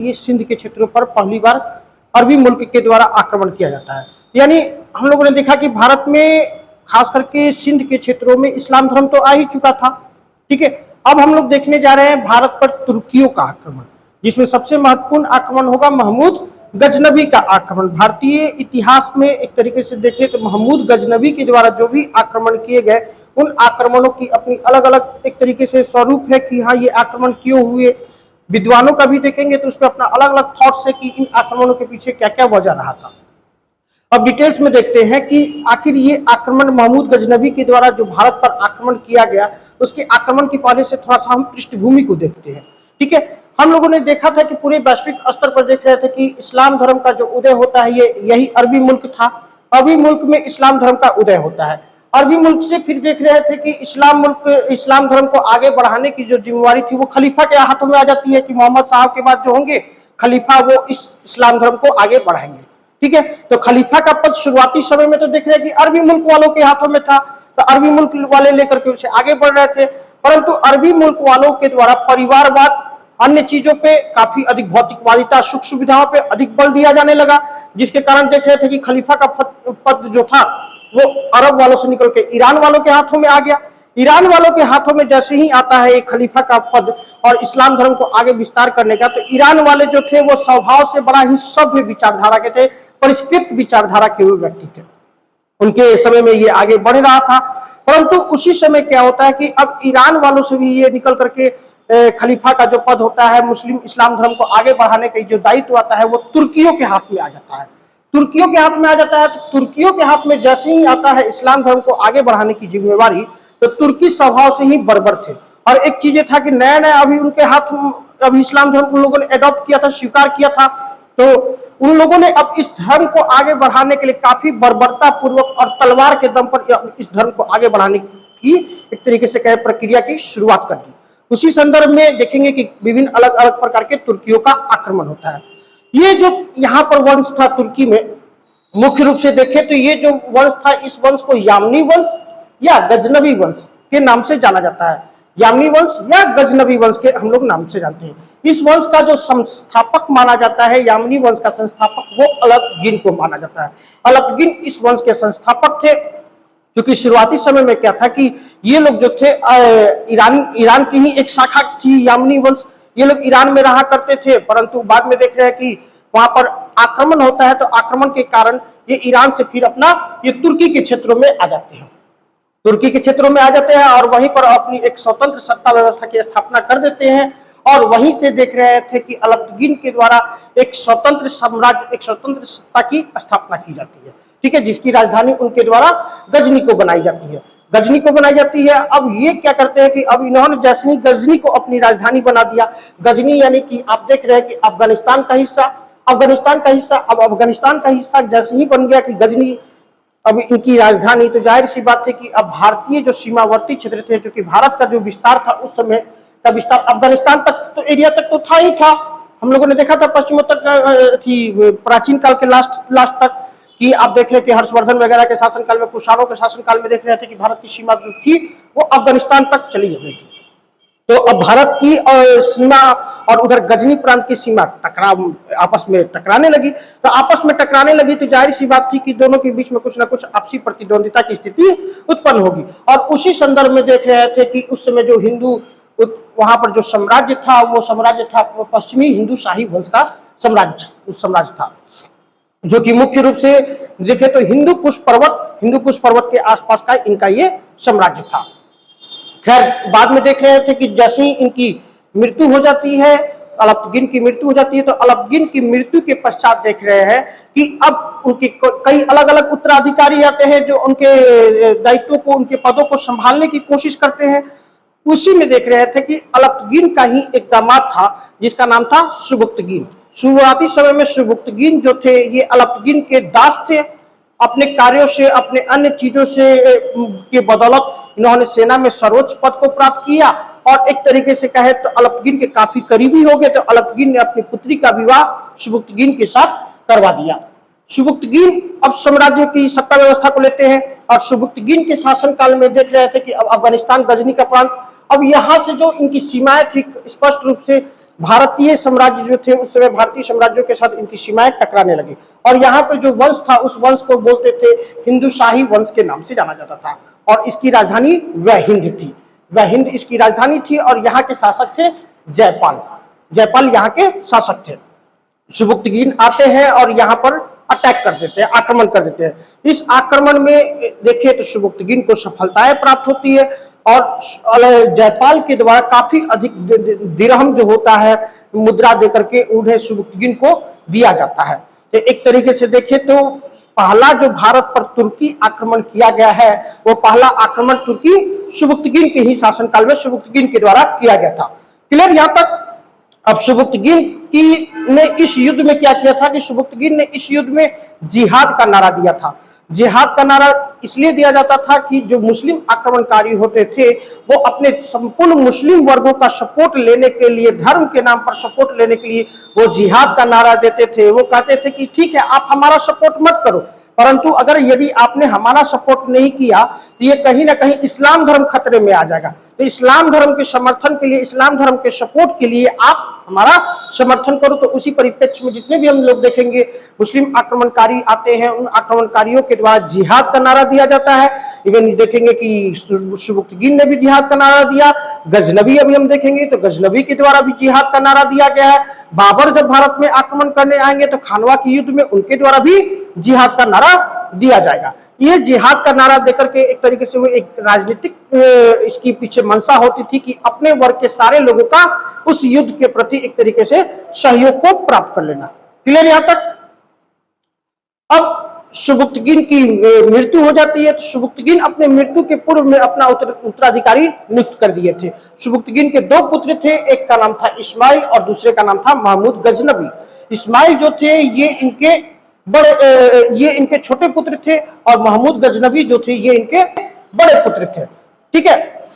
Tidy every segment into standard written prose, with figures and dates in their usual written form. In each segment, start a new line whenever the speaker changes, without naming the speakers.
ये सिंध के क्षेत्रों पर पहली बार अरबी मुल्क के द्वारा आक्रमण किया जाता है। यानी हम लोगों ने देखा कि भारत में खास करके सिंध के क्षेत्रों में इस्लाम धर्म तो आ ही चुका था, ठीक है। अब हम लोग देखने जा रहे हैं भारत पर तुर्कियों का आक्रमण, जिसमें सबसे महत्वपूर्ण आक्रमण होगा महमूद गजनबी का आक्रमण। भारतीय इतिहास में एक तरीके से देखें तो महमूद गजनबी के द्वारा जो भी आक्रमण किए गए, उन आक्रमणों की अपनी अलग अलग एक तरीके से स्वरूप है कि हाँ ये आक्रमण क्यों हुए। विद्वानों का भी देखेंगे तो उसमें अपना अलग अलग थॉट्स है कि इन आक्रमणों के पीछे क्या क्या वजह रहा था। अब डिटेल्स में देखते हैं कि आखिर ये आक्रमण महमूद गजनबी के द्वारा जो भारत पर आक्रमण किया गया, उसके आक्रमण के पहले से थोड़ा सा हम पृष्ठभूमि को देखते हैं, ठीक है। हम लोगों ने देखा था कि पूरे वैश्विक स्तर पर देख रहे थे कि इस्लाम धर्म का जो उदय होता है ये यही अरबी मुल्क था। अरबी मुल्क में इस्लाम धर्म का उदय होता है। अरबी मुल्क से फिर देख रहे थे कि इस्लाम धर्म को आगे बढ़ाने की जो जिम्मेवारी थी वो खलीफा के हाथों में आ जाती है कि मोहम्मद साहब के बाद जो होंगे खलीफा वो इस इस्लाम धर्म को आगे बढ़ाएंगे, ठीक है। तो खलीफा का पद शुरुआती समय में तो देख रहे हैं कि अरबी मुल्क वालों के हाथों में था, तो अरबी मुल्क वाले लेकर के उसे आगे बढ़ रहे थे। परंतु अरबी मुल्क वालों के द्वारा परिवारवाद, अन्य चीजों पे काफी अधिक भौतिकवादिता, सुख सुविधाओं पे अधिक बल दिया जाने लगा, जिसके कारण देख रहे थे कि खलीफा का पद जो था वो अरब वालों से निकल के ईरान वालों के हाथों में आ गया। ईरान वालों के हाथों में जैसे ही आता है एक खलीफा का पद और इस्लाम धर्म को आगे विस्तार करने का, तो ईरान वाले जो थे वो स्वभाव से बड़ा ही सभ्य विचारधारा के थे, परिष्कृत विचारधारा के हुए व्यक्ति थे। उनके समय में ये आगे बढ़ रहा था। परंतु उसी समय क्या होता है कि अब ईरान वालों से भी ये निकल करके खलीफा का जो पद होता है, मुस्लिम इस्लाम धर्म को आगे बढ़ाने का जो दायित्व आता है वो तुर्कियों के हाथ में आ जाता है। तुर्कियों के हाथ में आ जाता है। तो तुर्कियों के हाथ में जैसे ही आता है इस्लाम धर्म को आगे बढ़ाने की जिम्मेवारी, तो तुर्की स्वभाव से ही बर्बर थे। और एक चीज था कि नया नया अभी उनके हाथ अभी इस्लाम धर्म उन लोगों ने अडॉप्ट किया था, स्वीकार किया था, तो उन लोगों ने अब इस धर्म को आगे बढ़ाने के लिए काफी बर्बरता पूर्वक और तलवार के दम पर इस धर्म को आगे बढ़ाने की एक तरीके से कहे प्रक्रिया की शुरुआत कर दी। उसी संदर्भ में देखेंगे कि विभिन्न अलग अलग प्रकार के तुर्कियों का आक्रमण होता है। ये जो यहाँ पर वंश था तुर्की में, मुख्य रूप से देखें तो ये जो वंश था, इस वंश को यामनी वंश या गजनबी वंश के नाम से जाना जाता है। यामनी वंश या गजनबी वंश के हम लोग नाम से जानते हैं। इस वंश का जो संस्थापक माना जाता है, यामनी वंश का संस्थापक, वो अलपगिन को माना जाता है। अलपगिन इस वंश के संस्थापक थे, क्योंकि शुरुआती समय में क्या था कि ये लोग जो थे ईरान की ही एक शाखा थी यामनी वंश। ये लोग ईरान में रहा करते थे, परंतु बाद में देख रहे हैं कि वहां पर आक्रमण होता है, तो आक्रमण के कारण ये ईरान से फिर अपना ये तुर्की के क्षेत्रों में आ जाते हैं। तुर्की के क्षेत्रों में आ जाते हैं और वहीं पर अपनी एक स्वतंत्र सत्ता व्यवस्था की स्थापना कर देते हैं। और वहीं से देख रहे थे कि अलपगिन के द्वारा एक स्वतंत्र साम्राज्य, एक स्वतंत्र सत्ता की स्थापना की जाती है, ठीक है, जिसकी राजधानी उनके द्वारा गजनी को बनाई जाती है। गजनी को बनाई जाती है। अब ये क्या करते हैं कि अब इन्होंने जैसे ही गजनी को अपनी राजधानी बना दिया, गजनी यानी कि आप देख रहे हैं कि अफगानिस्तान का हिस्सा, अब अफगानिस्तान का हिस्सा जैसे ही बन गया कि गजनी अब इनकी राजधानी, तो जाहिर सी बात है कि अब भारतीय जो सीमावर्ती क्षेत्र थे, जो कि भारत का जो विस्तार था उस समय का विस्तार अफगानिस्तान तक तो एरिया तक तो था ही था। हम लोगों ने देखा था पश्चिमोत्तर थी प्राचीन काल के लास्ट तक कि आप देख रहे थे हर्षवर्धन वगैरह के शासनकाल में, कुशाणों के शासनकाल में देख रहे थे कि भारत की सीमा जो थी वो अफगानिस्तान तक चली गई थी। तो अब भारत की सीमा और उधर गजनी प्रांत की सीमा आपस में टकराने लगी। तो आपस में टकराने लगी तो जाहिर सी बात थी कि दोनों के बीच में कुछ ना कुछ आपसी प्रतिद्वंदिता की स्थिति उत्पन्न होगी। और उसी संदर्भ में देख रहे थे कि उस समय जो हिंदू वहां पर जो साम्राज्य था, वो साम्राज्य था पश्चिमी हिंदू शाही वंश का साम्राज्य था, जो कि मुख्य रूप से देखे तो हिंदू कुश पर्वत के आसपास का इनका ये साम्राज्य था। खैर बाद में देख रहे थे कि जैसे ही इनकी मृत्यु हो जाती है, अलपगिन की मृत्यु हो जाती है, तो अलपगिन की मृत्यु के पश्चात देख रहे हैं कि अब उनके कई अलग अलग उत्तराधिकारी आते हैं जो उनके दायित्वों को, उनके पदों को संभालने की कोशिश करते हैं। उसी में देख रहे थे कि अलपगिन का ही एक दामाद था जिसका नाम था सुबुक्तगिन। शुरुआती समय में सुबुक्तगिन जो थे ये अलपगिन के दास थे। अपने कार्यों से, अपने अन्य चीजों से के बदौलत इन्होंने सेना में सर्वोच्च पद को प्राप्त किया और एक तरीके से कहे तो अलपगिन के काफी करीबी हो गए। तो अलपगिन ने अपनी पुत्री का विवाह सुबुक्तगिन के साथ करवा दिया। सुबुक्तगिन अब साम्राज्य की सत्ता व्यवस्था को लेते हैं। और सुबुक्तगीन के शासनकाल में देख रहे थे कि अब अफगानिस्तान गजनी का प्रांत, अब यहाँ से जो इनकी सीमाएं थी स्पष्ट रूप से भारतीय साम्राज्य जो थे उस समय भारतीय साम्राज्यों के साथ इनकी सीमाएं टकराने लगी। और यहाँ पर जो वंश था उस वंश को बोलते थे हिंदू शाही वंश के नाम से जाना जाता था, और इसकी राजधानी वहिंद थी। वहिंद इसकी राजधानी थी और यहाँ के शासक थे जयपाल। जयपाल यहाँ के शासक थे। सुबुक्तगीन आते हैं और यहाँ पर अटैक कर देते हैं, आक्रमण कर देते हैं। इस आक्रमण में देखें तो सुबुक्तगीन को सफलताएं प्राप्त होती है और जयपाल के द्वारा काफी अधिक दिरहम जो होता है मुद्रा देकर के उन्हें सुबुक्तगीन को दिया जाता है। तो एक तरीके से देखें तो पहला जो भारत पर तुर्की आक्रमण किया गया है वो पहला आक्रमण तुर्की सुबुक्तगीन के ही शासनकाल में सुबुक्तगीन के द्वारा किया गया था। क्लियर यहाँ तक? अब सुबुक्तगीन ने इस युद्ध में क्या किया था कि सुबुक्तगीन ने इस युद्ध में जिहाद का नारा दिया था। जिहाद का नारा इसलिए दिया जाता था कि जो मुस्लिम आक्रमणकारी होते थे वो अपने संपूर्ण मुस्लिम वर्गों का सपोर्ट लेने के लिए, धर्म के नाम पर सपोर्ट लेने के लिए वो जिहाद का नारा देते थे। वो कहते थे कि ठीक है आप हमारा सपोर्ट मत करो, परंतु अगर यदि आपने हमारा सपोर्ट नहीं किया तो ये कहीं ना कहीं इस्लाम धर्म खतरे में आ जाएगा। तो इस्लाम धर्म के समर्थन के लिए, इस्लाम धर्म के सपोर्ट के लिए आप हमारा समर्थन करो। तो उसी परिप्रेक्ष्य में जितने भी हम लोग देखेंगे मुस्लिम आक्रमणकारी आते हैं उन आक्रमणकारियों के द्वारा जिहाद का नारा दिया जाता है। इवन देखेंगे कि सुबुक्तगीन ने भी जिहाद का नारा दिया। गजनबी अभी हम देखेंगे तो गजनबी के द्वारा भी जिहाद का नारा दिया गया है। बाबर जब भारत में आक्रमण करने आएंगे तो खानवा के युद्ध में उनके द्वारा भी जिहाद का नारा दिया जाएगा। ये जिहाद का नारा देकर के एक तरीके से वो एक राजनीतिक इसकी पीछे मंशा होती थी कि अपने वर्ग के सारे लोगों का उस युद्ध के प्रति एक तरीके से सहयोग को प्राप्त कर लेना। क्लियर यहाँ तक? अब सुबुक्तगीन की मृत्यु हो जाती है तो सुबुक्तगीन अपने मृत्यु के पूर्व में अपना उत्तराधिकारी नियुक्त कर दिए थे। सुबुक्तगीन के दो पुत्र थे, एक का नाम था इस्माइल और दूसरे का नाम था महमूद गजनबी। इस्माइल जो थे ये इनके छोटे पुत्र थे और महमूद गजनबी जो थे ये इनके बड़े पुत्र थे। ठीक है,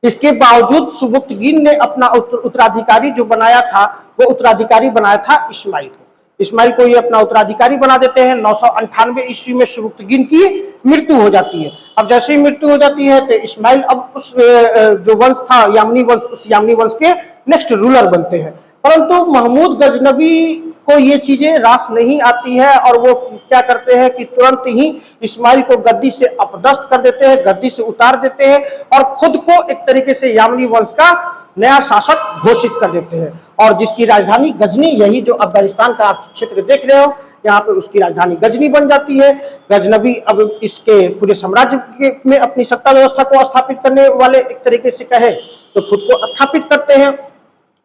इसके बावजूद सुबुक्तगीन ने अपना उत्तराधिकारी जो बनाया था वो उत्तराधिकारी बनाया था इस्माइल को। इस्माइल को ये अपना उत्तराधिकारी बना देते हैं। 998 ईस्वी में सुबुक्तगीन की मृत्यु हो जाती है। अब जैसे ही मृत्यु हो जाती है तो इस्माइल अब उस जो वंश था यामनी वंश, उस यामनी वंश के नेक्स्ट रूलर बनते हैं। परंतु महमूद गजनबी को ये चीजें रास नहीं आती है और वो क्या करते हैं कि तुरंत ही इस्माइल को गद्दी से अपदस्थ कर देते हैं, गद्दी से उतार देते हैं और खुद को एक तरीके से यामनी वंश का नया शासक घोषित कर देते हैं। और जिसकी राजधानी गजनी, यही जो अफगानिस्तान का आप क्षेत्र देख रहे हो यहाँ पे उसकी राजधानी गजनी बन जाती है। गजनबी अब इसके पूरे साम्राज्य में अपनी सत्ता व्यवस्था को स्थापित करने वाले एक तरीके से कहे तो खुद को स्थापित करते हैं।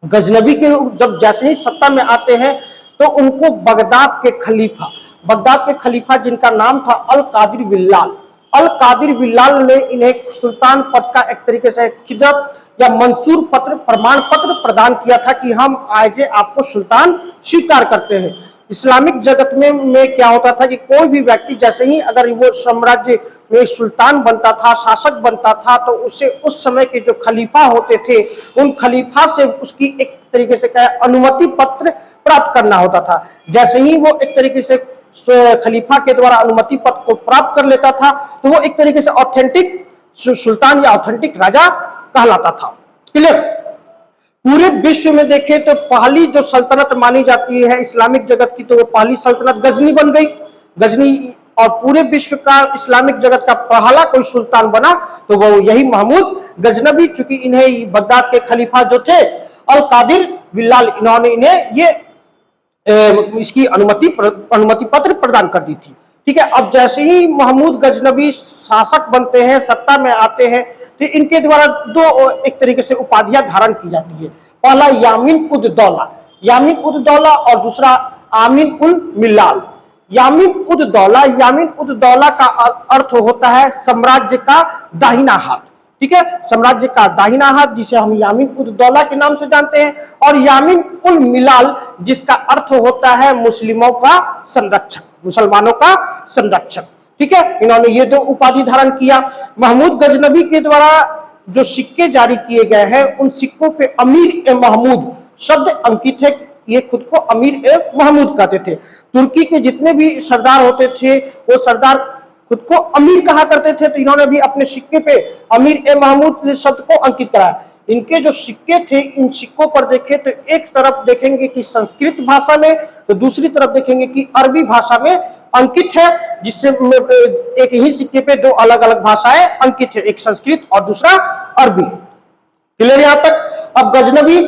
गजनबी के जब जैसे ही सत्ता में आते हैं तो उनको बगदाद के खलीफा जिनका नाम था अल कादिर बिल्लाल ने इन्हें सुल्तान पद का एक तरीके से खिदमत या मंसूर पत्र, प्रमाण पत्र प्रदान किया था कि हम आज आपको सुल्तान स्वीकार करते हैं। इस्लामिक जगत में क्या होता था कि कोई भी व्यक्ति जैसे ही अगर वो साम्राज्य में सुल्तान बनता था, शासक बनता था, तो उसे उस समय के जो खलीफा होते थे उन खलीफा से उसकी एक तरीके से क्या अनुमति पत्र प्राप्त करना होता था। जैसे ही वो एक तरीके से खलीफा के द्वारा अनुमति पत्र को प्राप्त कर लेता था तो वो एक तरीके से ऑथेंटिक सुल्तान या ऑथेंटिक राजा कहलाता था। क्लियर? पूरे विश्व में देखें तो पहली जो सल्तनत मानी जाती है इस्लामिक जगत की तो वो पहली सल्तनत गजनी बन गई। गजनी और पूरे विश्व का इस्लामिक जगत का पहला कोई सुल्तान बना तो वो यही महमूद गजनबी, चूंकि इन्हें बगदाद के खलीफा जो थे अल कादिर बिल्लाल, इन्होंने इन्हें ये इसकी अनुमति पत्र प्रदान कर दी थी। ठीक है, अब जैसे ही महमूद गजनबी शासक बनते हैं, सत्ता में आते हैं तो इनके द्वारा दो एक तरीके से उपाधियां धारण की जाती है। पहला यामीन उद दौला और दूसरा आमीन उल मिल्लाल। यामीन उद दौला का अर्थ होता है साम्राज्य का दाहिना हाथ। ठीक है, साम्राज्य का दाहिना हाथ जिसे हम यामीन उद दौला के नाम से जानते हैं, और यामीन उल मिलाल जिसका अर्थ होता है मुस्लिमों का संरक्षक, मुसलमानों का संरक्षक। ठीक है, इन्होंने ये दो उपाधि धारण किया। महमूद गजनबी के द्वारा जो सिक्के जारी किए गए हैं उन सिक्कों पे अमीर ए महमूद शब्द अंकित है। ये खुद को अमीर ए महमूद कहते थे। तुर्की के जितने भी सरदार होते थे वो सरदार खुद को अमीर कहा करते थे, तो इन्होंने भी अपने सिक्के पे अमीर ए महमूद शब्द को अंकित कराया। इनके जो सिक्के थे, इन सिक्कों पर देखें तो एक तरफ देखेंगे कि संस्कृत भाषा में, तो दूसरी तरफ देखेंगे कि अरबी भाषा में अंकित है, जिससे एक ही सिक्के पे दो अलग अलग भाषाएं अंकित है, एक संस्कृत और दूसरा अरबी। क्लियर यहां तक। अब गजनबी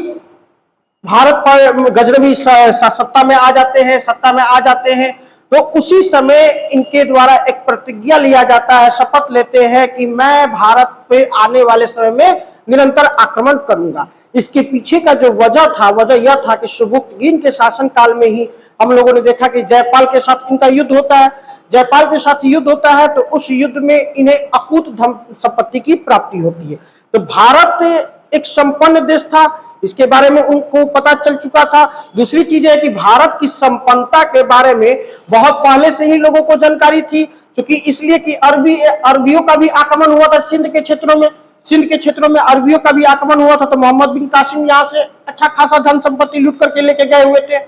भारत पर गजनबी सत्ता में आ जाते हैं, तो उसी समय इनके द्वारा एक प्रतिज्ञा लिया जाता है, शपथ लेते हैं कि मैं भारत पे आने वाले समय में निरंतर आक्रमण करूंगा। इसके पीछे का जो वजह यह था कि सुबुक्तगिन के शासनकाल में ही हम लोगों ने देखा कि जयपाल के साथ इनका युद्ध होता है। जयपाल के साथ युद्ध होता है, तो उस युद्ध में इन्हें अकूत धन संपत्ति की प्राप्ति होती है। तो भारत एक संपन्न देश था, इसके बारे में उनको पता चल चुका था। दूसरी चीज है कि भारत की संपन्नता के बारे में बहुत पहले से ही लोगों को जानकारी थी, क्योंकि इसलिए कि अरबियों का भी आक्रमण हुआ था सिंध के क्षेत्रों में अरबियों का भी आक्रमण हुआ था, तो मोहम्मद बिन कासिम यहाँ से अच्छा खासा धन संपत्ति लूट करके लेके गए हुए थे।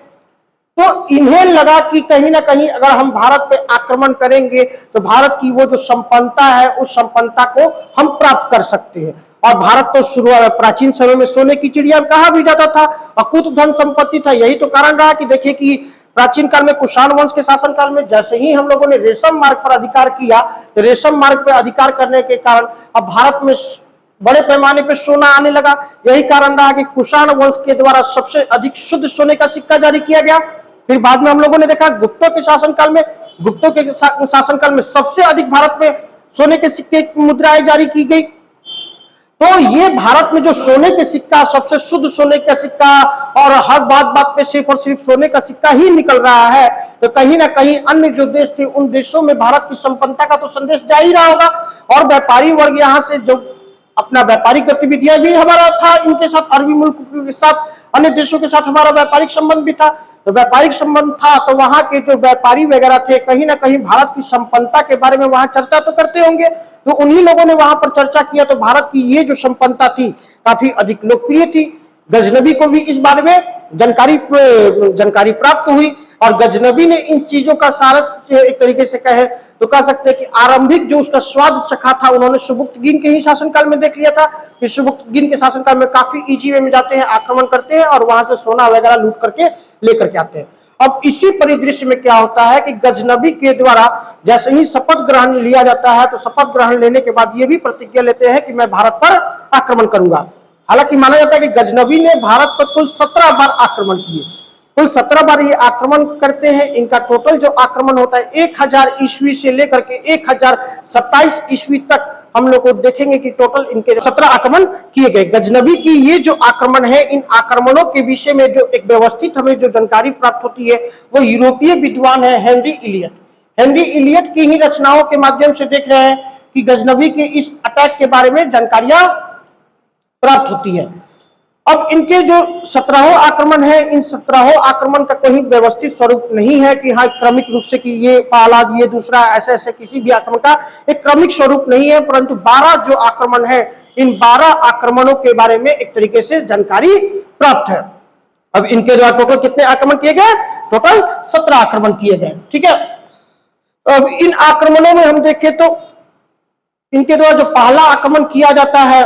तो इन्हें लगा कि कहीं ना कहीं अगर हम भारत पे आक्रमण करेंगे तो भारत की वो जो संपन्नता है, उस संपन्नता को हम प्राप्त कर सकते हैं। और भारत तो शुरुआत प्राचीन समय में सोने की चिड़िया कहा भी जाता था, अकूत धन संपत्ति था। यही तो कारण रहा कि देखिए कि प्राचीन काल में कुषाण वंश के शासनकाल में जैसे ही हम लोगों ने रेशम मार्ग पर अधिकार किया, तो रेशम मार्ग पर अधिकार करने के कारण अब भारत में बड़े पैमाने पर सोना आने लगा। यही कारण रहा कि कुषाण वंश के द्वारा सबसे अधिक शुद्ध सोने का सिक्का जारी किया गया। फिर बाद में हम लोगों ने देखा गुप्तों के शासनकाल में सबसे अधिक भारत में सोने के सिक्के की मुद्राएं जारी की गई। तो ये भारत में जो सोने के सिक्का, सबसे शुद्ध सोने का सिक्का, और हर बात पे सिर्फ और सिर्फ सोने का सिक्का ही निकल रहा है, तो कहीं ना कहीं अन्य जो देश थे उन देशों में भारत की संपन्नता का तो संदेश जा ही रहा होगा। और व्यापारी वर्ग यहाँ से जो अपना व्यापारिक गतिविधियां भी हमारा था, इनके साथ अरबी मुल्कों के साथ, अन्य देशों के साथ हमारा व्यापारिक संबंध भी था। तो व्यापारिक संबंध था तो वहां के जो व्यापारी वगैरह थे, कहीं ना कहीं भारत की संपन्नता के बारे में वहां चर्चा तो करते होंगे, तो उन्हीं लोगों ने वहां पर चर्चा किया। तो भारत की ये जो संपन्नता थी काफी अधिक लोकप्रिय थी। गजनबी को भी इस बारे में जानकारी प्राप्त हुई, और गजनबी ने इन चीजों का सारा एक तरीके से कहे तो कह सकते हैं कि आरंभिक जो उसका स्वाद चखा था, उन्होंने सुबुक्तगिन के ही शासनकाल में देख लिया था कि सुबुक्तगिन के शासनकाल में काफी इजी वे में जाते हैं, आक्रमण करते हैं और वहां से सोना वगैरह लूट करके लेकर के आते हैं। अब इसी परिदृश्य में क्या होता है कि गजनबी के द्वारा जैसे ही शपथ ग्रहण लिया जाता है, तो शपथ ग्रहण लेने के बाद ये भी प्रतिज्ञा लेते हैं कि मैं भारत पर आक्रमण करूंगा। हालांकि माना जाता है कि गजनबी ने भारत पर कुल 17 बार आक्रमण किए, कुल 17 बार ये आक्रमण करते हैं। इनका टोटल जो आक्रमण होता है 1000 ईस्वी से लेकर के 1027 ईस्वी तक हम लोग को देखेंगे कि टोटल इनके 17 आक्रमण किए गए। गजनबी की ये जो आक्रमण है, इन आक्रमणों के विषय में जो एक व्यवस्थित हमें जो जानकारी प्राप्त होती है, वो यूरोपीय विद्वान है हेनरी इलियट की ही रचनाओं के माध्यम से देख रहे हैं कि गजनबी के इस अटैक के बारे में जानकारियां प्राप्त होती है। अब इनके जो 17 आक्रमण है, इन 17 आक्रमण का कोई व्यवस्थित स्वरूप नहीं है कि हाँ क्रमिक रूप से कि ये पहला ये दूसरा, ऐसे ऐसे किसी भी आक्रमण का एक क्रमिक स्वरूप नहीं है, परंतु 12 जो आक्रमण है, इन 12 आक्रमणों के बारे में एक तरीके से जानकारी प्राप्त है। अब इनके द्वारा टोटल कितने आक्रमण किए गए? टोटल 17 आक्रमण किए गए। ठीक है। अब इन आक्रमणों में हम देखें तो इनके द्वारा जो पहला आक्रमण किया जाता है,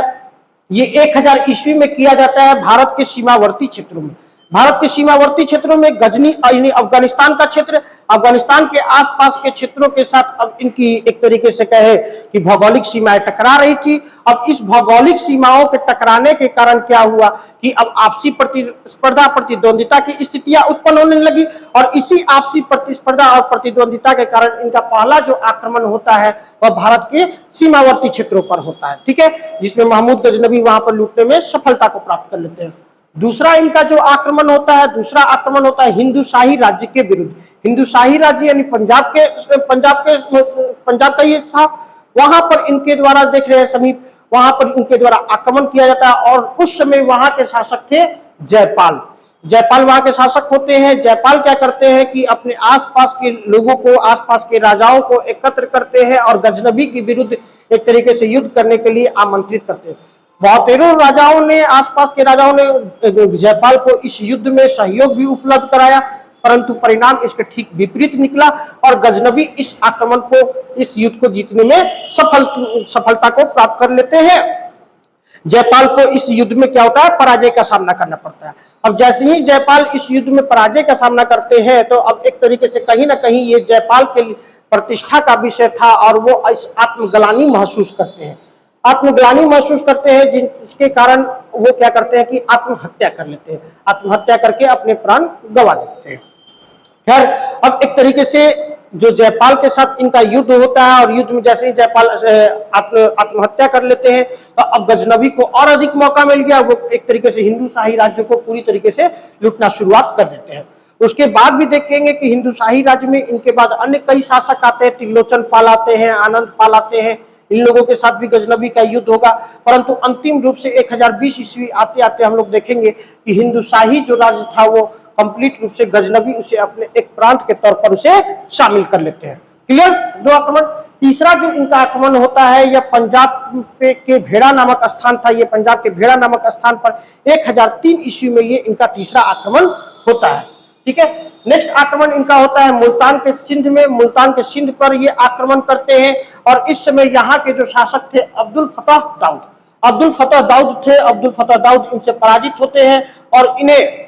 ये 1000 ईस्वी में किया जाता है भारत के सीमावर्ती क्षेत्रों में। भारत के सीमावर्ती क्षेत्रों में गजनी यानी अफगानिस्तान का क्षेत्र, अफगानिस्तान के आसपास के क्षेत्रों के साथ अब इनकी एक तरीके से कहे कि भौगोलिक सीमाएं टकरा रही थी। अब इस भौगोलिक सीमाओं के टकराने के कारण क्या हुआ कि अब आपसी प्रतिस्पर्धा प्रतिद्वंदिता की स्थितियां उत्पन्न होने लगी, और इसी आपसी प्रतिस्पर्धा और प्रतिद्वंदिता के कारण इनका पहला जो आक्रमण होता है वह भारत के सीमावर्ती क्षेत्रों पर होता है। ठीक है, जिसमें महमूद गजनबी वहां पर लूटने में सफलता को प्राप्त कर लेते हैं। दूसरा इनका जो आक्रमण होता है, दूसरा आक्रमण होता है हिंदू शाही राज्य के विरुद्ध। हिंदू शाही राज्य यानी पंजाब का ये था, वहां पर इनके द्वारा देख रहे हैं समीप, वहां पर इनके द्वारा आक्रमण किया जाता है। और उस समय वहां के शासक थे जयपाल वहां के शासक होते हैं। जयपाल क्या करते हैं कि अपने आसपास के लोगों को, आसपास के राजाओं को एकत्र करते हैं और गजनबी के विरुद्ध एक तरीके से युद्ध करने के लिए आमंत्रित करते हैं। बहुतेरों राजाओं ने, आसपास के राजाओं ने जयपाल को इस युद्ध में सहयोग भी उपलब्ध कराया, परंतु परिणाम इसके ठीक विपरीत निकला और गजनबी इस आक्रमण को, इस युद्ध को जीतने में सफलता को प्राप्त कर लेते हैं। जयपाल को इस युद्ध में क्या होता है, पराजय का सामना करना पड़ता है। अब जैसे ही जयपाल इस युद्ध में पराजय का सामना करते हैं तो अब एक तरीके से कहीं ना कहीं ये जयपाल के प्रतिष्ठा का विषय था और वो आत्मग्लानि महसूस करते हैं, आत्मग्लानि महसूस करते हैं, जिसके कारण वो क्या करते हैं कि आत्महत्या कर लेते हैं, आत्महत्या करके अपने प्राण गंवा देते हैं। खैर, अब एक तरीके से जो जयपाल के साथ इनका युद्ध होता है और युद्ध में जैसे ही जयपाल आत्महत्या कर लेते हैं तो अब गजनबी को और अधिक मौका मिल गया, वो एक तरीके से हिंदू शाही राज्य को पूरी तरीके से लूटना शुरुआत कर देते हैं। उसके बाद भी देखेंगे कि हिंदू शाही राज्य में इनके बाद अन्य कई शासक आते हैं, त्रिलोचन पाल आते हैं, आनंद पाल आते हैं, इन लोगों के साथ भी गजनबी का युद्ध होगा। परंतु अंतिम रूप से 1020 ईस्वी आते आते हम लोग देखेंगे कि हिंदू शाही जो राज्य था वो कंप्लीट रूप से गजनबी उसे अपने एक प्रांत के तौर पर उसे शामिल कर लेते हैं। क्लियर, दो आक्रमण। तीसरा जो इनका आक्रमण होता है यह पंजाब के भेड़ा नामक स्थान था, ये पंजाब के भेड़ा नामक स्थान पर 1003 ईस्वी में ये इनका तीसरा आक्रमण होता है। ठीक है, नेक्स्ट आक्रमण इनका होता है मुल्तान के सिंध में, मुल्तान के सिंध पर ये आक्रमण करते हैं और इस समय यहाँ के जो शासक थे अब्दुल फतह दाऊद, अब्दुल फतह दाऊद थे, अब्दुल फतह दाऊद इनसे पराजित होते हैं और इन्हें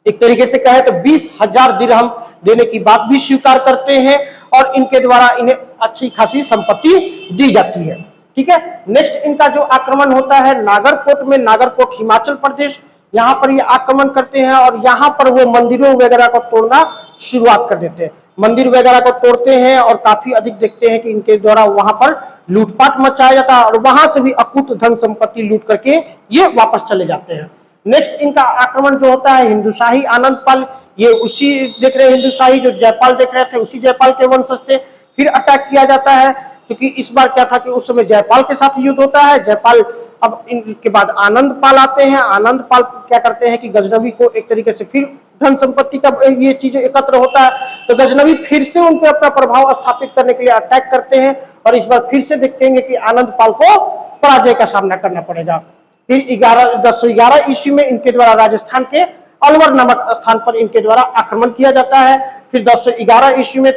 एक तरीके से कहे तो 20,000 दिरहम देने की बात भी स्वीकार करते हैं और इनके द्वारा इन्हें अच्छी खासी संपत्ति दी जाती है। ठीक है, नेक्स्ट इनका जो आक्रमण होता है नागरकोट में, नागरकोट हिमाचल प्रदेश, यहाँ पर ये आक्रमण करते हैं और यहाँ पर वो मंदिरों वगैरह को तोड़ना शुरुआत कर देते हैं, मंदिर वगैरह को तोड़ते हैं और काफी अधिक देखते हैं कि इनके द्वारा वहां पर लूटपाट मचाया जाता है और वहां से भी अकूत धन संपत्ति लूट करके ये वापस चले जाते हैं। नेक्स्ट इनका आक्रमण जो होता है हिंदू शाही आनंद पाल, ये उसी देख रहे हैं हिंदू शाही जो जयपाल देख रहे थे उसी जयपाल के वंशज थे, फिर अटैक किया जाता है क्योंकि इस बार क्या था कि उस समय जयपाल के साथ युद्ध होता है। जयपाल, अब इनके बाद आनंद पाल आते हैं, आनंद पाल क्या करते हैं कि गजनबी को एक तरीके से फिर धन संपत्ति का ये चीजें एकत्र होता है तो गजनबी फिर से उन पर अपना प्रभाव स्थापित करने के लिए अटैक करते हैं और इस बार फिर से देखेंगे कि आनंद पाल को पराजय का सामना करना पड़ेगा। फिर 1011 ईस्वी में इनके द्वारा राजस्थान के अलवर नामक स्थान पर इनके द्वारा आक्रमण किया जाता है। फिर 1011 ईस्वी में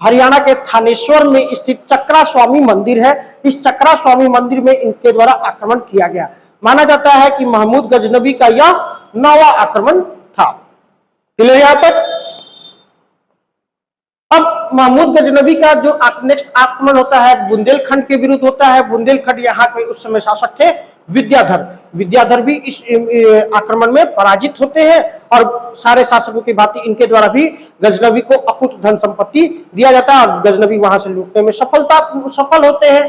हरियाणा के थानेश्वर में स्थित चक्रा स्वामी मंदिर है, इस चक्रा स्वामी मंदिर में इनके द्वारा आक्रमण किया गया। माना जाता है कि महमूद गजनबी का यह 9वां आक्रमण था। क्लियर यहाँ तक। अब महमूद गजनबी का जो नेक्स्ट आक्रमण होता है बुंदेलखंड के विरुद्ध होता है। बुंदेलखंड यहाँ के उस समय शासक थे विद्याधर, विद्याधर भी इस आक्रमण में पराजित होते हैं और सारे शासकों की भांति इनके द्वारा भी गजनबी को अकुत धन संपत्ति दिया जाता है और गजनबी वहां से लूटने में सफल होते हैं।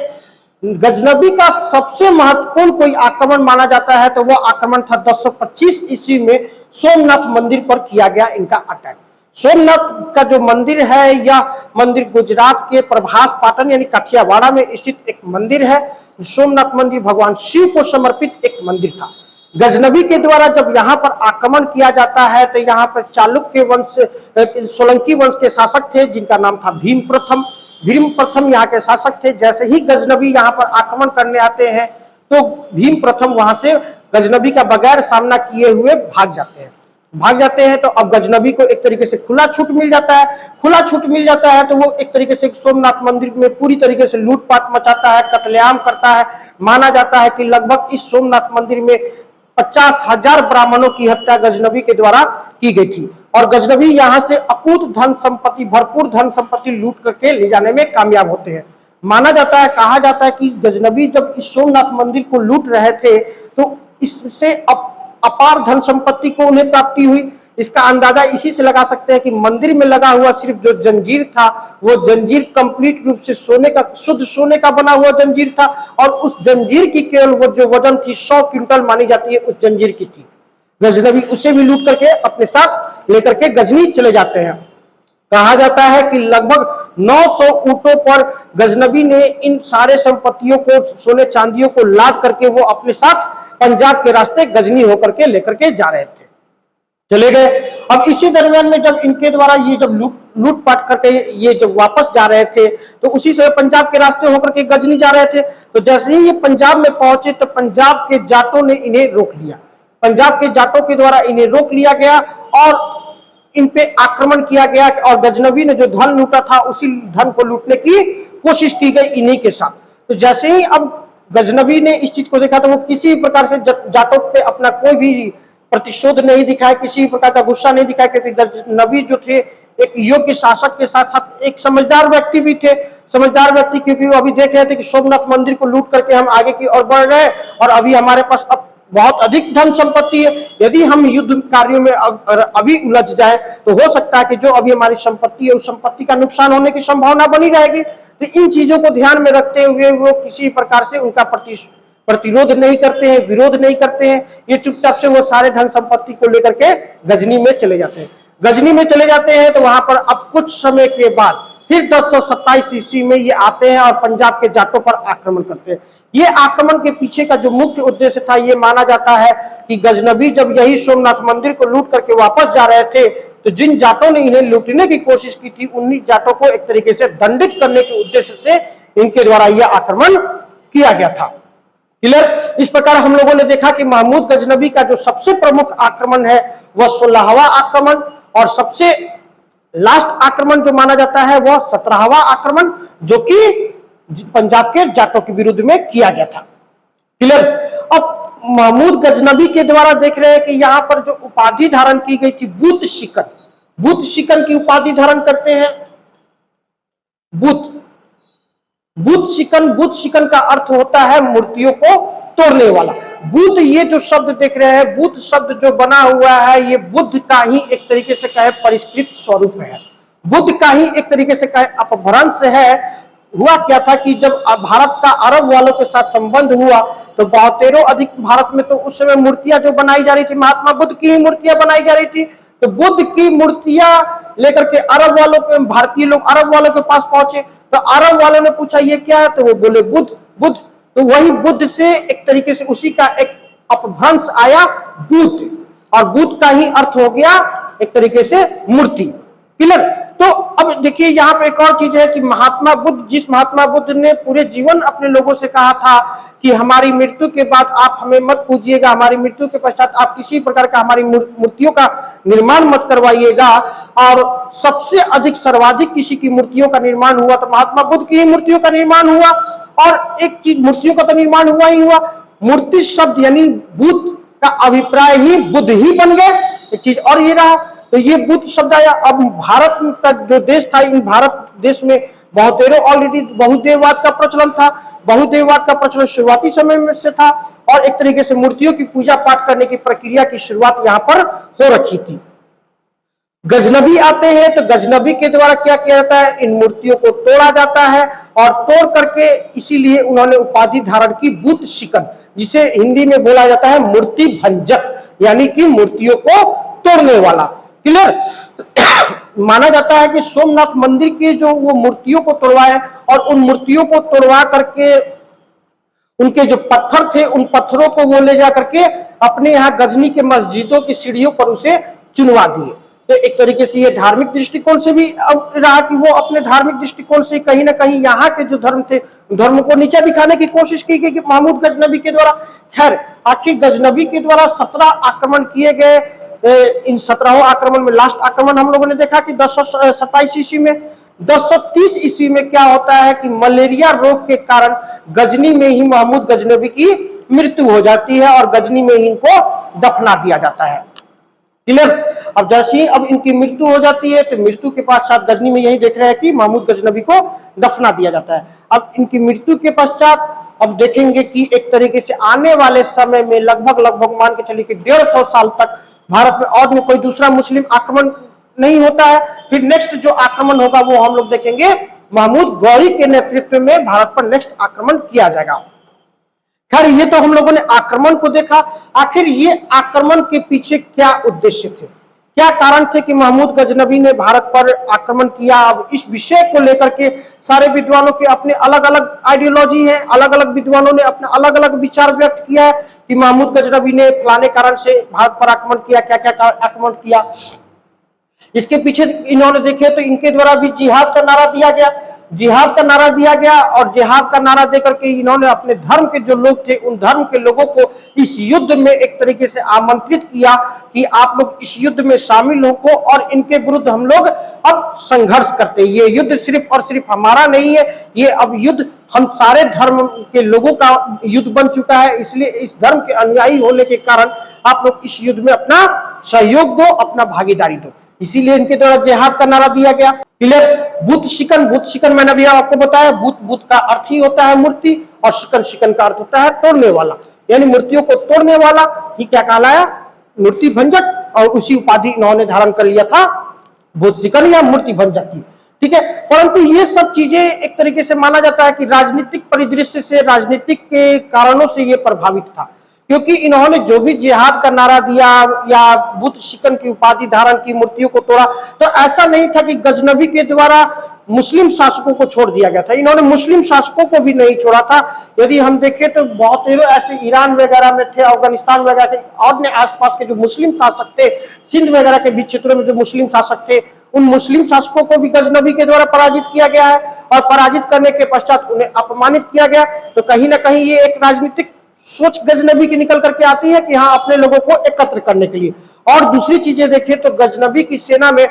गजनबी का सबसे महत्वपूर्ण कोई आक्रमण माना जाता है तो वो आक्रमण था 1025 ईस्वी में सोमनाथ मंदिर पर किया गया इनका अटैक। सोमनाथ का जो मंदिर है यह मंदिर गुजरात के प्रभास पाटन यानी काठियावाड़ा में स्थित एक मंदिर है। सोमनाथ मंदिर भगवान शिव को समर्पित एक मंदिर था। गजनबी के द्वारा जब यहाँ पर आक्रमण किया जाता है तो यहाँ पर चालुक्य वंश, सोलंकी वंश के शासक थे जिनका नाम था भीम प्रथम। भीम प्रथम यहाँ के शासक थे। जैसे ही गजनबी यहाँ पर आक्रमण करने आते हैं तो भीम प्रथम वहां से गजनबी का बगैर सामना किए हुए भाग जाते हैं तो अब गजनबी को एक तरीके से खुला छूट मिल जाता है। खुला छूट मिल जाता है तो वो एक तरीके से सोमनाथ मंदिर में पूरी तरीके से लूटपाट मचाता है, कत्लेआम करता है। माना जाता है कि लगभग इस सोमनाथ मंदिर में 50,000 ब्राह्मणों की हत्या गजनबी के द्वारा की गई थी और गजनबी यहाँ से अकूत धन संपत्ति, भरपूर धन संपत्ति लूट करके ले जाने में कामयाब होते हैं। माना जाता है, कहा जाता है कि गजनबी जब इस सोमनाथ मंदिर को लूट रहे थे तो इससे अपार धन संपत्ति को उन्हें प्राप्ति हुई। इसका अंदाजा इसी से लगा सकते हैं कि मंदिर में लगा हुआ सिर्फ जो जंजीर था वो जंजीर कंप्लीट रूप से सोने का, शुद्ध सोने का बना हुआ जंजीर था और उस जंजीर की केवल वो जो वजन थी 100 क्विंटल मानी जाती है उस जंजीर की थी। गजनबी उसे भी लूट करके अपने साथ लेकर के गजनी चले जाते हैं। कहा जाता है कि लगभग 900 ऊंटों पर गजनबी ने इन सारे संपत्तियों को, सोने चांदियों को लाद करके वो अपने साथ पंजाब के रास्ते गजनी होकर के लेकर के जा रहे थे, चले गए। अब इसी दरमियान में जब इनके द्वारा ये जब लूटपाट करके ये जब वापस जा रहे थे तो उसी से पंजाब के रास्ते होकर के गजनी जा रहे थे। तो जैसे ही ये पंजाब में पहुंचे तो पंजाब के जाटों ने इन्हें रोक लिया। पंजाब के जाटों के द्वारा इन्हें रोक लिया गया और इन पे आक्रमण किया गया और गजनबी ने जो धन लूटा था उसी धन को लूटने की कोशिश की गई इन्हीं के साथ। तो जैसे ही अब गजनबी ने इस चीज को देखा तो वो किसी प्रकार से जाटों पे अपना कोई भी प्रतिशोध नहीं दिखाया, किसी प्रकार का गुस्सा नहीं दिखाया, क्योंकि गजनबी जो थे एक योग्य शासक के साथ साथ एक समझदार व्यक्ति भी थे। समझदार व्यक्ति क्योंकि वो अभी देख रहे थे कि सोमनाथ मंदिर को लूट करके हम आगे की ओर बढ़ रहे हैं और अभी हमारे पास अब बहुत अधिक धन संपत्ति है, यदि हम युद्ध कार्यों में अभी उलझ जाए तो हो सकता है कि जो अभी हमारी संपत्ति है उस संपत्ति का नुकसान होने की संभावना बनी रहेगी। तो इन चीजों को ध्यान में रखते हुए वो किसी प्रकार से उनका प्रतिरोध नहीं करते हैं, विरोध नहीं करते हैं, ये चुपचाप से वो सारे धन संपत्ति को लेकर के गजनी में चले जाते हैं। गजनी में चले जाते हैं तो वहां पर अब कुछ समय के बाद फिर 1027 ईस्वी में ये आते हैं और पंजाब के जाटों पर आक्रमण करते हैं। ये आक्रमण के पीछे का जो मुख्य उद्देश्य था, ये माना जाता है कि गजनबी जब यही सोमनाथ मंदिर को लूट करके वापस जा रहे थे तो जिन जाटों ने इन्हें लूटने की कोशिश की थी उन्हीं जाटों को एक तरीके से दंडित करने के उद्देश्य से इनके द्वारा यह आक्रमण किया गया था। क्लियर? इस प्रकार हम लोगों ने देखा कि महमूद गजनबी का जो सबसे प्रमुख आक्रमण है वह 16वां आक्रमण और सबसे लास्ट आक्रमण जो माना जाता है वह 17वां आक्रमण, जो कि पंजाब के जाटों के विरुद्ध में किया गया था। क्लियर? अब महमूद गजनबी के द्वारा देख रहे हैं कि यहां पर जो उपाधि धारण की गई थी बुत शिकन, बुत शिकन की उपाधि धारण करते हैं। बुत शिकन का अर्थ होता है मूर्तियों को तोड़ने वाला। बुद्ध, ये जो शब्द देख रहे हैं, बुद्ध शब्द जो बना हुआ है ये बुद्ध का ही एक तरीके से कहे परिष्कृत स्वरूप है, बुद्ध का ही एक तरीके से कहे अपभ्रंश है। हुआ क्या था कि जब भारत का अरब वालों के साथ संबंध हुआ तो बहुतेरों अधिक भारत में तो उस समय मूर्तियां जो बनाई जा रही थी महात्मा बुद्ध की ही मूर्तियां बनाई जा रही थी। तो बुद्ध की मूर्तियां लेकर के अरब वालों के, भारतीय लोग अरब वालों के पास पहुंचे तो अरब वालों ने पूछा ये क्या है, तो वो बोले बुद्ध। तो वही बुद्ध से एक तरीके से उसी का एक अपभ्रंश आया बुद्ध, और बुद्ध का ही अर्थ हो गया एक तरीके से मूर्ति। क्लियर? तो अब देखिए यहाँ पे एक और चीज है कि महात्मा बुद्ध, जिस महात्मा बुद्ध ने पूरे जीवन अपने लोगों से कहा था कि हमारी मृत्यु के बाद आप हमें मत पूजिएगा, हमारी मृत्यु के पश्चात आप किसी प्रकार का हमारी मूर्तियों का निर्माण मत करवाइएगा, और सबसे अधिक सर्वाधिक किसी की मूर्तियों का निर्माण हुआ तो महात्मा बुद्ध की ही मूर्तियों का निर्माण हुआ। और एक चीज, मूर्तियों का तो निर्माण हुआ ही हुआ, मूर्ति शब्द यानी बुद्ध का अभिप्राय ही बुद्ध ही बन गए। एक चीज और ये रहा, तो ये बुद्ध शब्द आया। अब भारत का जो देश था, इन भारत देश में बहुतेरों ऑलरेडी बहुदेववाद का प्रचलन था। बहुदेववाद का प्रचलन शुरुआती समय में से था और एक तरीके से मूर्तियों की पूजा पाठ करने की प्रक्रिया की शुरुआत यहाँ पर हो रखी थी। गजनबी आते हैं तो गजनबी के द्वारा क्या किया जाता है, इन मूर्तियों को तोड़ा जाता है और तोड़ करके इसीलिए उन्होंने उपाधि धारण की बुत शिकन, जिसे हिंदी में बोला जाता है मूर्ति भंजक, यानी कि मूर्तियों को तोड़ने वाला। क्लियर? माना जाता है कि सोमनाथ मंदिर के जो वो मूर्तियों को तोड़वाए और उन मूर्तियों को तोड़वा करके उनके जो पत्थर थे उन पत्थरों को वो ले जा करके अपने यहाँ गजनी के मस्जिदों की सीढ़ियों पर उसे चुनवा दिए। तो एक तरीके से ये धार्मिक दृष्टिकोण से भी रहा कि वो अपने धार्मिक दृष्टिकोण से कहीं ना कहीं यहाँ के जो धर्म थे, धर्म को नीचा दिखाने की कोशिश की गई कि महमूद गजनबी के द्वारा। खैर, आखिर गजनबी के द्वारा 17 आक्रमण किए गए। इन 17वें आक्रमण में लास्ट आक्रमण हम लोगों ने देखा कि 1027 ईस्वी में। 1030 ईस्वी में क्या होता है कि मलेरिया रोग के कारण गजनी में ही महमूद गजनबी की मृत्यु हो जाती है और गजनी में ही इनको दफना दिया जाता है। क्लियर? अब जैसे ही अब इनकी मृत्यु हो जाती है तो मृत्यु के पश्चात गजनी में यही देख रहे हैं कि महमूद गजनबी को दफना दिया जाता है। अब इनकी मृत्यु के पश्चात अब देखेंगे कि एक तरीके से आने वाले समय में लगभग मान के चलिए कि 150 साल तक भारत में और में कोई दूसरा मुस्लिम आक्रमण नहीं होता है। फिर नेक्स्ट जो आक्रमण होगा वो हम लोग देखेंगे महमूद गौरी के नेतृत्व में भारत पर नेक्स्ट आक्रमण किया जाएगा। खैर, ये तो हम लोगों ने आक्रमण को देखा। आखिर ये आक्रमण के पीछे क्या उद्देश्य थे, क्या कारण थे कि महमूद गजनबी ने भारत पर आक्रमण किया? अब इस विषय को लेकर के सारे विद्वानों के अपने अलग अलग आइडियोलॉजी है, अलग अलग विद्वानों ने अपने अलग अलग विचार व्यक्त किया है कि महमूद गजनबी ने फलाने कारण से भारत पर आक्रमण किया, क्या क्या आक्रमण किया। इसके पीछे इन्होंने देखे तो इनके द्वारा भी जिहाद का नारा दिया गया। जिहाद का नारा दिया गया और जिहाद का नारा देकर के इन्होंने अपने धर्म के जो लोग थे उन धर्म के लोगों को इस युद्ध में एक तरीके से आमंत्रित किया कि आप लोग इस युद्ध में शामिल हो और इनके विरुद्ध हम लोग अब संघर्ष करते हैं। ये युद्ध सिर्फ और सिर्फ हमारा नहीं है, ये अब युद्ध हम सारे धर्म के लोगों का युद्ध बन चुका है, इसलिए इस धर्म के अनुयायी होने के कारण आप लोग इस युद्ध में अपना सहयोग दो, अपना भागीदारी दो। इसीलिए इनके द्वारा जिहाद का नारा दिया गया। क्लियर। बुत शिकन मैंने अभी आपको बताया, बुत का अर्थ ही होता है मूर्ति और शिकन का अर्थ होता है तोड़ने वाला, यानी मूर्तियों को तोड़ने वाला ही क्या कहलाया, मूर्ति भंजक, और उसी उपाधि इन्होंने धारण कर लिया था बुत शिकन या मूर्ति भंजक की। ठीक है। परंतु ये सब चीजें एक तरीके से माना जाता है कि राजनीतिक परिदृश्य से, राजनीतिक के कारणों से ये प्रभावित था, क्योंकि इन्होंने जो भी जिहाद का नारा दिया या बुत शिकन की उपाधि धारण की, मूर्तियों को तोड़ा, तो ऐसा नहीं था कि गजनबी के द्वारा मुस्लिम शासकों को छोड़ दिया गया था। इन्होंने मुस्लिम शासकों को भी नहीं छोड़ा था। यदि हम देखें तो बहुत ऐसे ईरान वगैरह में थे, अफगानिस्तान वगैरह के और ने आसपास के जो मुस्लिम शासक थे, सिंध वगैरह के बीच क्षेत्रों में जो मुस्लिम शासक थे, उन मुस्लिम शासकों को भी गजनबी के द्वारा पराजित किया गया है और पराजित करने के पश्चात उन्हें अपमानित किया गया। तो कहीं ना कहीं ये एक राजनीतिक सोच गजनबी की निकल करके आती है कि हाँ, अपने लोगों को एकत्र करने के लिए। और दूसरी चीजें देखें तो गजनबी की सेना में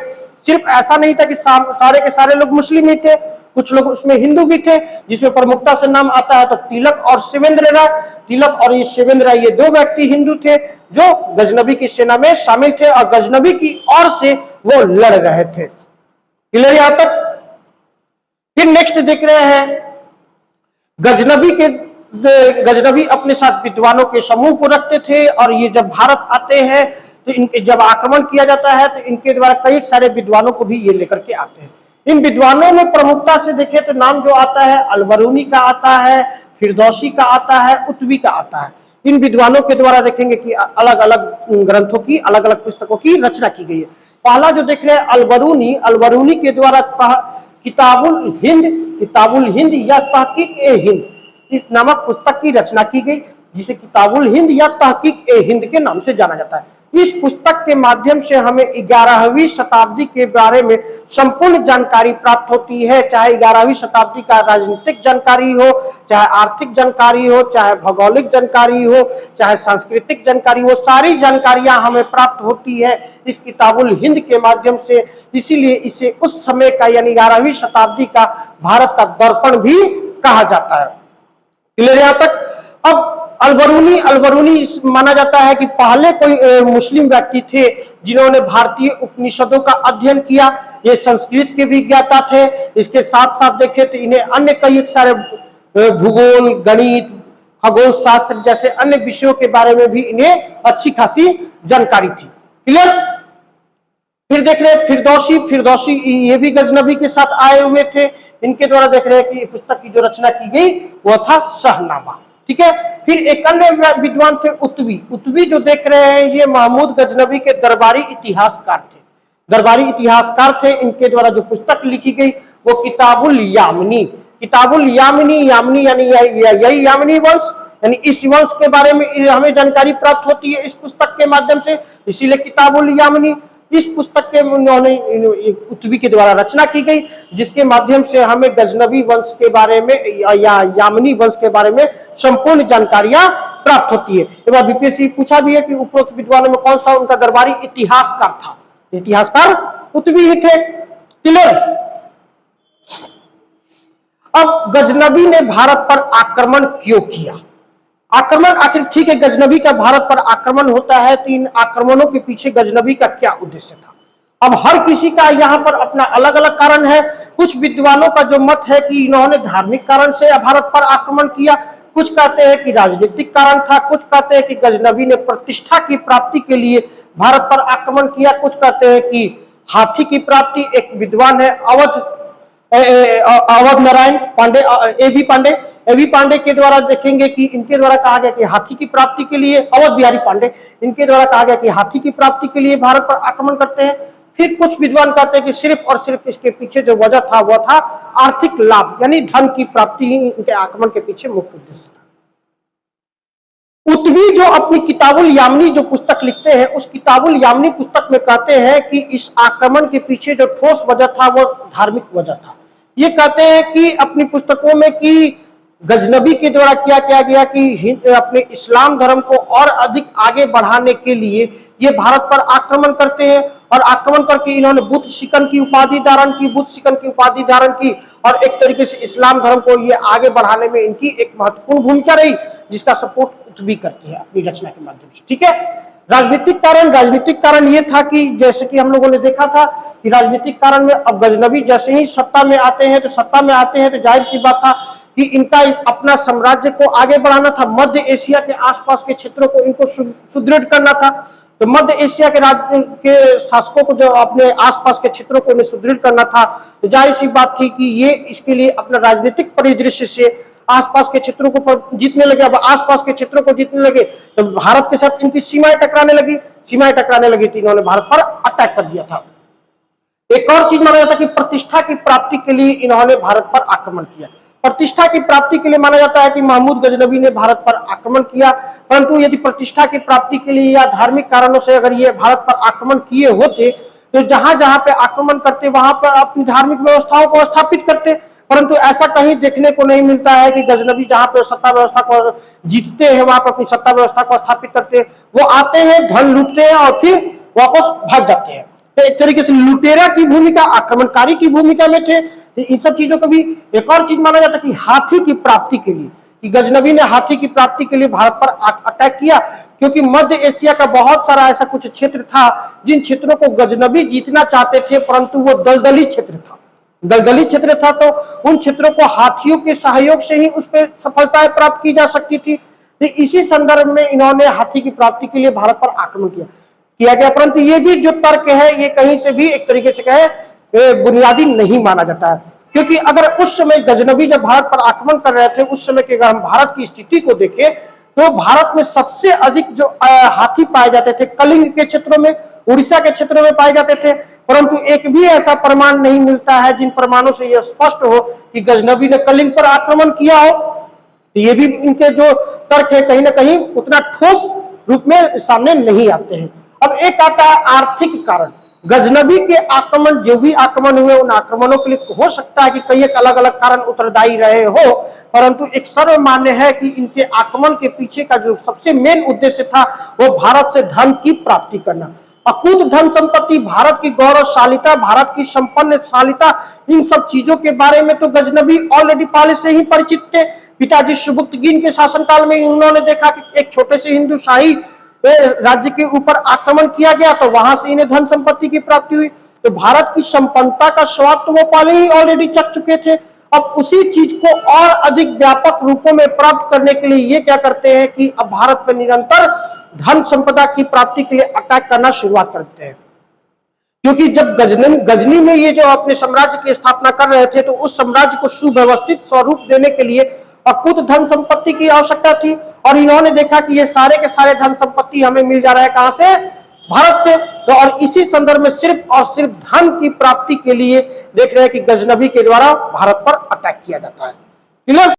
सिर्फ ऐसा नहीं था कि सारे के सारे लोग मुस्लिम ही थे, कुछ लोग उसमें हिंदू भी थे, जिसमें प्रमुखता से नाम आता है तो तिलक और शिवेंद्र राय। तिलक और ये शिवेंद्र राय, ये दो व्यक्ति हिंदू थे जो गजनबी की सेना में शामिल थे और गजनबी की ओर से वो लड़ रहे थे। क्लियर यहां तक। फिर नेक्स्ट देख रहे हैं, गजनबी अपने साथ विद्वानों के समूह को रखते थे और ये जब भारत आते हैं तो इनके जब आक्रमण किया जाता है तो इनके द्वारा कई सारे विद्वानों को भी ये लेकर के आते हैं। इन विद्वानों में प्रमुखता से देखें तो नाम जो आता है अलबरूनी का आता है, फिरदौसी का आता है, उतवी का आता है। इन विद्वानों के द्वारा देखेंगे कि अलग अलग ग्रंथों की, अलग अलग पुस्तकों की रचना की गई है। पहला जो देख रहे हैं अलबरूनी के द्वारा किताबुल हिंद या तहकीक ए हिंद इस नामक पुस्तक की रचना की गई, जिसे किताबुल हिंद या तहकीक ए हिंद के नाम से जाना जाता है। इस पुस्तक के माध्यम से हमें 11वीं शताब्दी के बारे में संपूर्ण जानकारी प्राप्त होती है, चाहे 11वीं शताब्दी का राजनीतिक जानकारी हो, चाहे आर्थिक जानकारी हो, चाहे भौगोलिक जानकारी हो, चाहे सांस्कृतिक जानकारी हो, सारी जानकारियां हमें प्राप्त होती है इस किताबुल हिंद के माध्यम से। इसीलिए इसे उस समय का यानी 11वीं शताब्दी का भारत का दर्पण भी कहा जाता है। क्लियर यहां तक। अब अलबरूनी माना जाता है कि पहले कोई मुस्लिम व्यक्ति थे जिन्होंने भारतीय उपनिषदों का अध्ययन किया। ये संस्कृत के भी ज्ञाता थे। इसके साथ साथ देखें तो इन्हें अन्य कई सारे भूगोल, गणित, खगोल शास्त्र जैसे अन्य विषयों के बारे में भी इन्हें अच्छी खासी जानकारी थी। क्लियर। फिर देख रहे हैं फिरदौसी ये भी गजनबी के साथ आए हुए थे। इनके द्वारा देख रहे हैं कि पुस्तक की जो रचना की गई वह था शाहनामा। ठीक है। फिर एक अन्य विद्वान थे उतवी जो देख रहे हैं ये महमूद गजनबी के दरबारी इतिहासकार थे। इनके द्वारा जो पुस्तक लिखी गई वो किताबुल यामिनी यानी यही यामिनी वंश, यानी इस वंश के बारे में हमें जानकारी प्राप्त होती है इस पुस्तक के माध्यम से, इसीलिए किताबुल यामिनी। इस पुस्तक के उन्होंने उतवी के द्वारा रचना की गई, जिसके माध्यम से हमें गजनबी वंश के बारे में या यामिनी वंश के बारे में संपूर्ण जानकारियां प्राप्त होती है। एक बार बीपीएससी पूछा भी है कि उपरोक्त विद्वानों में कौन सा उनका दरबारी इतिहासकार था। इतिहासकार उतवी ही थे। क्लियर। अब गजनबी ने भारत पर आक्रमण क्यों किया? आक्रमण आखिर ठीक है, गजनबी का भारत पर आक्रमण होता है तो इन आक्रमणों के पीछे गजनबी का क्या उद्देश्य था? अब हर किसी का यहाँ पर अपना अलग अलग कारण है। कुछ विद्वानों का जो मत है कि इन्होंने धार्मिक कारण से भारत पर आक्रमण किया, कुछ कहते हैं कि राजनीतिक कारण था, कुछ कहते हैं कि गजनबी ने प्रतिष्ठा की प्राप्ति के लिए भारत पर आक्रमण किया, कुछ कहते हैं कि हाथी की प्राप्ति। एक विद्वान है अवध नारायण पांडे, एबी पांडे के द्वारा देखेंगे कि इनके द्वारा कहा गया कि हाथी की प्राप्ति के लिए, अवध बिहारी पांडे, इनके द्वारा कहा गया कि हाथी की प्राप्ति के लिए भारत पर आक्रमण करते हैं। फिर कुछ विद्वान कहते हैं कि सिर्फ और सिर्फ इसके पीछे जो वजह था वह था आर्थिक लाभ, यानी धन की प्राप्ति ही इनके आक्रमण के पीछे मुख्य उद्देश्य था। उतवी जो अपनी किताबुल यामिनी जो पुस्तक लिखते हैं, उस किताबुल यामिनी पुस्तक में कहते हैं कि इस आक्रमण के पीछे जो ठोस वजह था वो धार्मिक वजह था। ये कहते हैं कि अपनी पुस्तकों में कि गजनबी के द्वारा क्या गया कि अपने इस्लाम धर्म को और अधिक आगे बढ़ाने के लिए ये भारत पर आक्रमण करते हैं, और आक्रमण करके इन्होंने बुद्ध शिकन की उपाधि धारण की, और एक तरीके से इस्लाम धर्म को ये आगे बढ़ाने में इनकी एक महत्वपूर्ण भूमिका रही, जिसका सपोर्ट भी करती है अपनी रचना के माध्यम से। ठीक है, राजनीतिक कारण ये था कि जैसे कि हम लोगों ने देखा था कि राजनीतिक कारण में अब गजनबी जैसे ही सत्ता में आते हैं तो जाहिर सी बात था कि इनका अपना साम्राज्य को आगे बढ़ाना था, मध्य एशिया के आसपास के क्षेत्रों को इनको सुदृढ़ करना था। तो मध्य एशिया के राज्य के शासकों को जो अपने आसपास के क्षेत्रों को सुदृढ़ करना था, तो जाहिर सी बात थी कि ये इसके लिए अपना राजनीतिक परिदृश्य से आसपास के क्षेत्रों को जीतने लगे। अब आसपास के क्षेत्रों को जीतने लगे तो भारत के साथ इनकी सीमाएं टकराने लगी तो इन्होंने भारत पर अटैक कर दिया था। एक और चीज माना जाता है कि प्रतिष्ठा की प्राप्ति के लिए इन्होंने भारत पर आक्रमण किया। प्रतिष्ठा की प्राप्ति के लिए माना जाता है कि महमूद गजनबी ने भारत पर आक्रमण किया, परंतु यदि प्रतिष्ठा की प्राप्ति के लिए या धार्मिक कारणों से अगर ये भारत पर आक्रमण किए होते तो जहां जहां पे आक्रमण करते वहां पर अपनी धार्मिक व्यवस्थाओं को स्थापित करते, परंतु ऐसा कहीं देखने को नहीं मिलता है कि गजनबी जहां पर सत्ता व्यवस्था को जीतते हैं वहां पर अपनी सत्ता व्यवस्था को स्थापित करते। वो आते हैं, धन लूटते हैं और फिर वापस भाग जाते हैं। तो एक तरीके से लुटेरा की भूमिका, आक्रमणकारी की भूमिका में थे। तो इन सब चीजों को भी एक और चीज माना जाता है कि हाथी की प्राप्ति के लिए, कि गजनबी ने हाथी की प्राप्ति के लिए भारत पर अटैक किया, क्योंकि मध्य एशिया का बहुत सारा ऐसा कुछ क्षेत्र था जिन क्षेत्रों को गजनबी जीतना चाहते थे, परंतु वो दलदली क्षेत्र था, तो उन क्षेत्रों को हाथियों के सहयोग से ही उस पर सफलताएं प्राप्त की जा सकती थी। तो इसी संदर्भ में इन्होंने हाथी की प्राप्ति के लिए भारत पर आक्रमण किया गया। परंतु ये भी जो तर्क है ये कहीं से भी एक तरीके से कहे बुनियादी नहीं माना जाता है, क्योंकि अगर उस समय गजनबी जब भारत पर आक्रमण कर रहे थे, उस समय के अगर हम भारत की स्थिति को देखें तो भारत में सबसे अधिक जो हाथी पाए जाते थे कलिंग के क्षेत्रों में, उड़ीसा के क्षेत्रों में पाए जाते थे, परंतु एक भी ऐसा प्रमाण नहीं मिलता है जिन प्रमाणों से यह स्पष्ट हो कि गजनबी ने कलिंग पर आक्रमण किया हो। तो ये भी इनके जो तर्क है कहीं ना कहीं उतना ठोस रूप में सामने नहीं आते हैं। अब एक आता है आर्थिक कारण। गजनबी के आक्रमण, जो भी आक्रमण हुए उन आक्रमणों के लिए हो सकता है कि कई एक अलग अलग कारण उत्तरदायी रहे हो, परंतु एक सर्वमान्य है कि इनके आक्रमण के पीछे का जो सबसे मेन उद्देश्य था वो भारत से धन की प्राप्ति करना, अकूत धन संपत्ति, भारत की गौरवशालिता, भारत की संपन्नशालिता, इन सब चीजों के बारे में तो गजनबी ऑलरेडी पहले से ही परिचित थे। पिताजी सुबुक्तगीन के शासनकाल में उन्होंने देखा कि एक छोटे से हिंदू शाही राज्य के ऊपर आक्रमण किया गया तो वहां से इन्हें धन संपत्ति की प्राप्ति हुई। तो भारत की संपन्नता का स्वाद तो वो पहले ही ऑलरेडी चख चुके थे। अब उसी चीज को और अधिक व्यापक रूपों में प्राप्त करने के लिए ये क्या करते हैं कि अब भारत पर निरंतर धन संपदा की प्राप्ति के लिए अटैक करना शुरुआत करते हैं, क्योंकि जब गजनी में ये जो अपने साम्राज्य की स्थापना कर रहे थे तो उस साम्राज्य को सुव्यवस्थित स्वरूप देने के लिए अकूत धन संपत्ति की आवश्यकता थी, और इन्होंने देखा कि ये सारे के सारे धन संपत्ति हमें मिल जा रहा है कहां से, भारत से। तो और इसी संदर्भ में सिर्फ और सिर्फ धन की प्राप्ति के लिए देख रहे हैं कि गजनबी के द्वारा भारत पर अटैक किया जाता है।